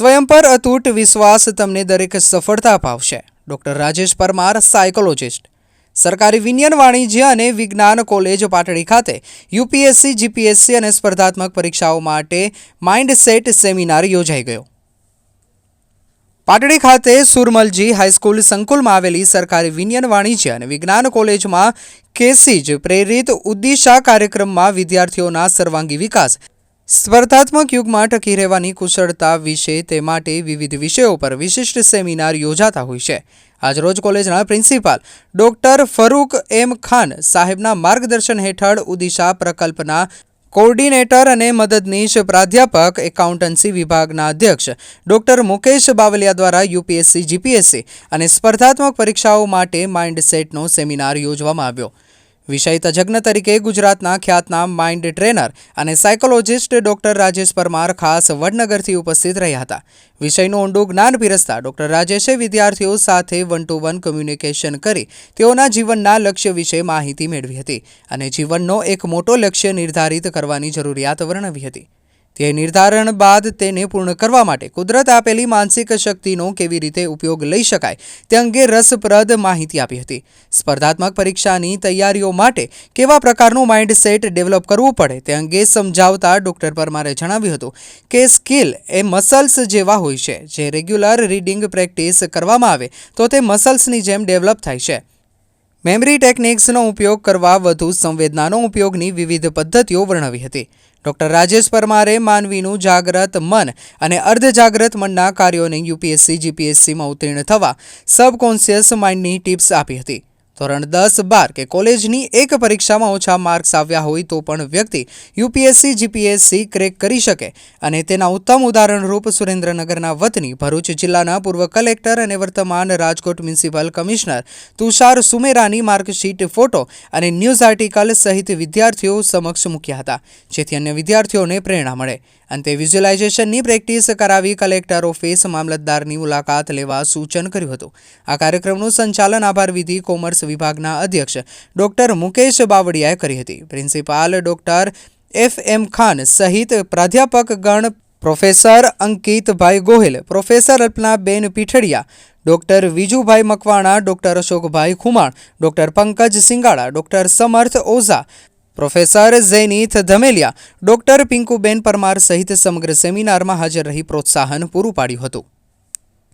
સ્વયં પર અતૂટ વિશ્વાસ તમને દરેક સફળતા અપાવશે. ડૉક્ટર રાજેશ પરમાર, સાયકોલોજિસ્ટ, સરકારી વિનયન વાણિજ્ય અને વિજ્ઞાન કોલેજ, પાટડી ખાતે યુપીએસસી, જીપીએસસી અને સ્પર્ધાત્મક પરીક્ષાઓ માટે માઇન્ડસેટ સેમિનાર યોજાઈ ગયો. પાટડી ખાતે સુરમલજી હાઈસ્કૂલ સંકુલમાં આવેલી સરકારી વિનયન વાણિજ્ય અને વિજ્ઞાન કોલેજમાં કેસીજ પ્રેરિત ઉદ્દિશા કાર્યક્રમમાં વિદ્યાર્થીઓના સર્વાંગી વિકાસ, સ્પર્ધાત્મક યુગમાં ટકી રહેવાની કુશળતા વિશે તે માટે વિવિધ વિષયો પર વિશિષ્ટ સેમિનાર યોજાતા હોય છે. આજરોજ કોલેજના પ્રિન્સિપાલ ડૉક્ટર ફરૂક એમ ખાન સાહેબના માર્ગદર્શન હેઠળ ઉદ્દિશા પ્રકલ્પના કોઓર્ડિનેટર અને મદદનીશ પ્રાધ્યાપક, એકાઉન્ટન્સી વિભાગના અધ્યક્ષ ડૉક્ટર મુકેશ બાવલિયા દ્વારા યુપીએસસી, જીપીએસસી અને સ્પર્ધાત્મક પરીક્ષાઓ માટે માઇન્ડસેટનો સેમિનાર યોજવામાં આવ્યો. વિષય તજજ્ઞ તરીકે ગુજરાતના ખ્યાતનામ માઇન્ડ ટ્રેનર અને સાયકોલોજિસ્ટ ડૉક્ટર રાજેશ પરમાર ખાસ વડનગરથી ઉપસ્થિત રહ્યા હતા. વિષયનું ઊંડું જ્ઞાન પીરસતા ડૉક્ટર રાજેશે વિદ્યાર્થીઓ સાથે વન ટુ વન કમ્યુનિકેશન કરી તેઓના જીવનના લક્ષ્ય વિશે માહિતી મેળવી હતી અને જીવનનો એક મોટો લક્ષ્ય નિર્ધારિત કરવાની જરૂરિયાત વર્ણવી હતી. તે નિર્ધારણ બાદ તેને પૂર્ણ કરવા માટે કુદરત આપેલી માનસિક શક્તિનો કેવી રીતે ઉપયોગ લઈ શકાય તે અંગે રસપ્રદ માહિતી આપી હતી. સ્પર્ધાત્મક પરીક્ષાની તૈયારીઓ માટે કેવા પ્રકારનું માઇન્ડસેટ ડેવલપ કરવું પડે તે અંગે સમજાવતા ડૉક્ટર પરમારે જણાવ્યું હતું કે સ્કિલ એ મસલ્સ જેવા હોય છે. જે રેગ્યુલર રીડિંગ પ્રેક્ટિસ કરવામાં આવે તો તે મસલ્સની જેમ ડેવલપ થાય છે. મેમરી ટેકનિક્સનો ઉપયોગ કરવા, વધુ સંવેદનાનો ઉપયોગની વિવિધ પદ્ધતિઓ વર્ણવી હતી. ડૉક્ટર રાજેશ પરમારે માનવીનું જાગ્રત મન અને અર્ધજાગ્રત મનના કાર્યોને યુપીએસસી, જીપીએસસીમાં ઉત્તીર્ણ થવા સબકોન્શિયસ માઇન્ડની ટિપ્સ આપી હતી. ધોરણ 10, 12 કે કોલેજની એક પરીક્ષામાં ઓછા માર્ક્સ આવ્યા હોય તો પણ વ્યક્તિ યુપીએસસી, જીપીએસસી ક્રેક કરી શકે અને તેના ઉત્તમ ઉદાહરણરૂપ સુરેન્દ્રનગરના વતની, ભરૂચ જિલ્લાના પૂર્વ કલેક્ટર અને વર્તમાન રાજકોટ મ્યુનિસિપલ કમિશનર તુષાર સુમેરાની માર્કશીટ, ફોટો અને ન્યૂઝ આર્ટિકલ સહિત વિદ્યાર્થીઓ સમક્ષ મૂક્યા હતા, જેથી અન્ય વિદ્યાર્થીઓને પ્રેરણા મળે. અંતે વિઝ્યુલાઇઝેશનની પ્રેક્ટિસ કરાવી કલેક્ટર ઓફિસ, મામલતદારની મુલાકાત લેવા સૂચન કર્યું હતું. આ કાર્યક્રમનું સંચાલન આભાર વિધિ કોમર્સ વિભાગના અધ્યક્ષ ડૉક્ટર મુકેશ બાવળિયાએ કરી હતી. Principal doctor F. ખાન સહિત પ્રાધ્યાપકગણ professor Ankitbhai Gohil, professor Alpanaben Pithadiya, doctor Vijubhai Makwana, doctor Ashokbhai Khuman, doctor Pankaj Singala, doctor Samarth Ojha, professor Zenith Dhameliya, doctor Pinkuben Parmar સહિત સમગ્ર સેમિનારમાં હાજર રહી પ્રોત્સાહન પૂરું પાડ્યું હતું.